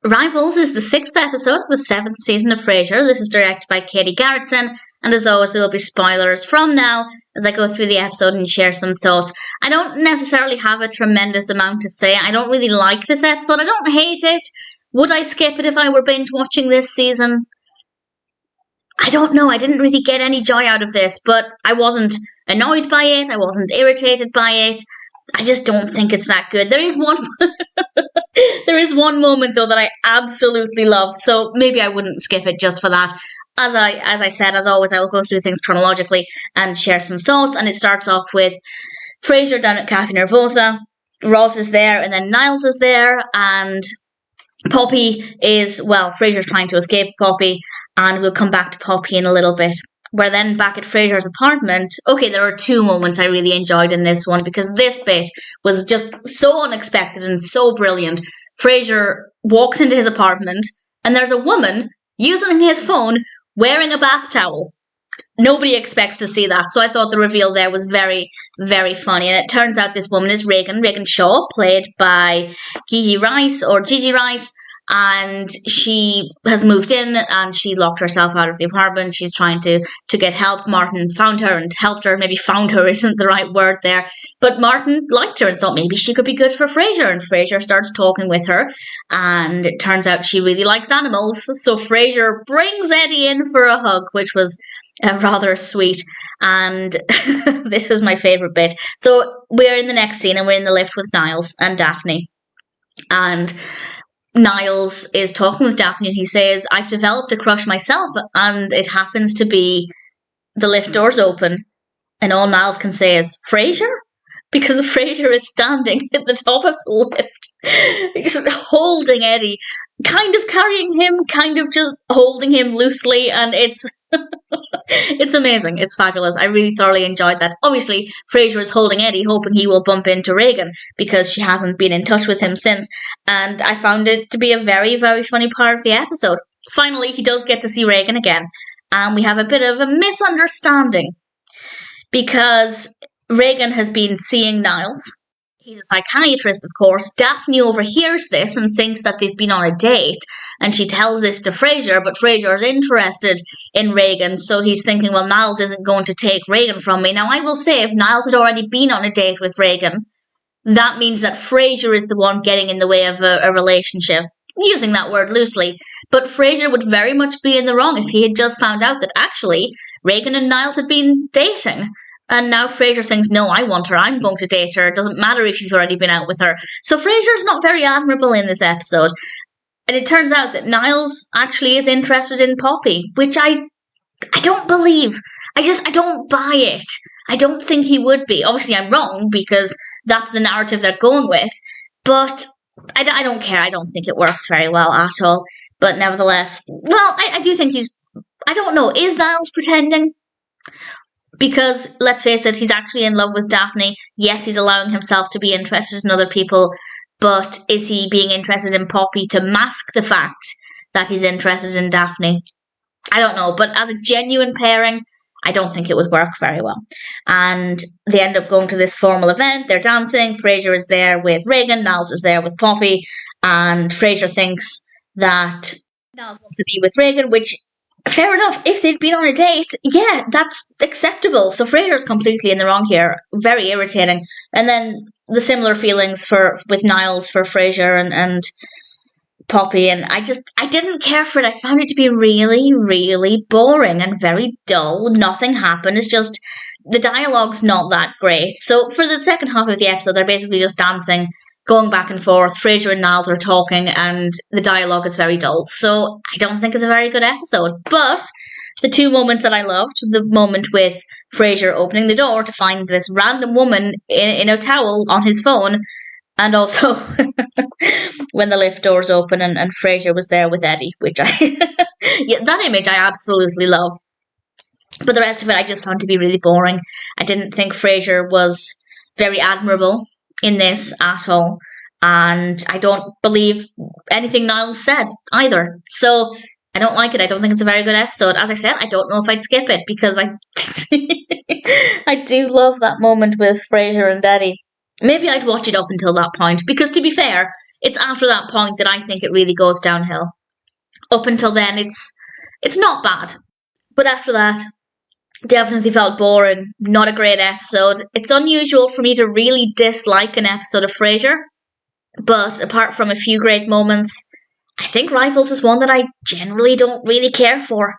Rivals is the 6th episode of the 7th season of Frasier. This is directed by Katy Garretson, and as always, there will be spoilers from now as I go through the episode and share some thoughts. I don't necessarily have a tremendous amount to say. I don't really like this episode. I don't hate it. Would I skip it if I were binge watching this season? I don't know. I didn't really get any joy out of this, but I wasn't annoyed by it. I wasn't irritated by it. I just don't think it's that good. There is one there is one moment though that I absolutely loved, so maybe I wouldn't skip it just for that. As I said, as always, I will go through things chronologically and share some thoughts, and it starts off with Frasier down at Cafe Nervosa. Ross is there, and then Niles is there, and Poppy is, well, Frasier's trying to escape Poppy, and we'll come back to Poppy in a little bit. We're then back at Frasier's apartment. Okay, there are two moments I really enjoyed in this one because this bit was just so unexpected and so brilliant. Frasier walks into his apartment and there's a woman using his phone wearing a bath towel. Nobody expects to see that, so I thought the reveal there was very, very funny. And it turns out this woman is Reagan Shaw, played by Gigi Rice, and she has moved in and she locked herself out of the apartment. She's trying to get help. Martin found her and helped her. Maybe found her isn't the right word there, but Martin liked her and thought maybe she could be good for Frasier, and Frasier starts talking with her, and it turns out she really likes animals, so Frasier brings Eddie in for a hug, which was rather sweet. And this is my favourite bit. So we're in the next scene and we're in the lift with Niles and Daphne, and Niles is talking with Daphne and he says, I've developed a crush myself, and it happens to be the lift doors open, and all Niles can say is Frasier, because Frasier is standing at the top of the lift just holding Eddie, kind of carrying him, kind of just holding him loosely, and it's it's amazing. It's fabulous. I really thoroughly enjoyed that. Obviously, Frasier is holding Eddie, hoping he will bump into Regan because she hasn't been in touch with him since. And I found it to be a very, very funny part of the episode. Finally, he does get to see Regan again. And we have a bit of a misunderstanding because Regan has been seeing Niles. He's a psychiatrist, of course. Daphne overhears this and thinks that they've been on a date, and she tells this to Frasier, but Frasier is interested in Regan, so he's thinking, well, Niles isn't going to take Regan from me. Now, I will say, if Niles had already been on a date with Regan, that means that Frasier is the one getting in the way of a relationship, using that word loosely, but Frasier would very much be in the wrong if he had just found out that actually Regan and Niles had been dating. And now Frasier thinks, no, I want her, I'm going to date her, it doesn't matter if you've already been out with her. So Frasier's not very admirable in this episode. And it turns out that Niles actually is interested in Poppy, which I don't believe. I don't buy it. I don't think he would be. Obviously, I'm wrong, because that's the narrative they're going with. But I don't care. I don't think it works very well at all. But nevertheless, well, I do think I don't know, is Niles pretending? Because, let's face it, he's actually in love with Daphne. Yes, he's allowing himself to be interested in other people, but is he being interested in Poppy to mask the fact that he's interested in Daphne? I don't know, but as a genuine pairing, I don't think it would work very well. And they end up going to this formal event, they're dancing, Frasier is there with Regan, Niles is there with Poppy, and Frasier thinks that Niles wants to be with Regan, which, fair enough, if they'd been on a date, yeah, that's acceptable. So Frasier's completely in the wrong here. Very irritating. And then the similar feelings with Niles for Frasier and Poppy, and I didn't care for it. I found it to be really, really boring and very dull. Nothing happened. It's just, the dialogue's not that great. So for the second half of the episode, they're basically just dancing, going back and forth. Frasier and Niles are talking, and the dialogue is very dull. So I don't think it's a very good episode. But the two moments that I loved, the moment with Frasier opening the door to find this random woman in a towel on his phone, and also when the lift doors open and Frasier was there with Eddie, which yeah, that image I absolutely love. But the rest of it I just found to be really boring. I didn't think Frasier was very admirable in this at all, and I don't believe anything Niles said either. So I don't like it. I don't think it's a very good episode. As I said, I don't know if I'd skip it because I do love that moment with Frasier and Eddie. Maybe I'd watch it up until that point, because to be fair, it's after that point that I think it really goes downhill. Up until then, it's not bad. But after that, definitely felt boring. Not a great episode. It's unusual for me to really dislike an episode of Frasier, but apart from a few great moments, I think Rivals is one that I generally don't really care for.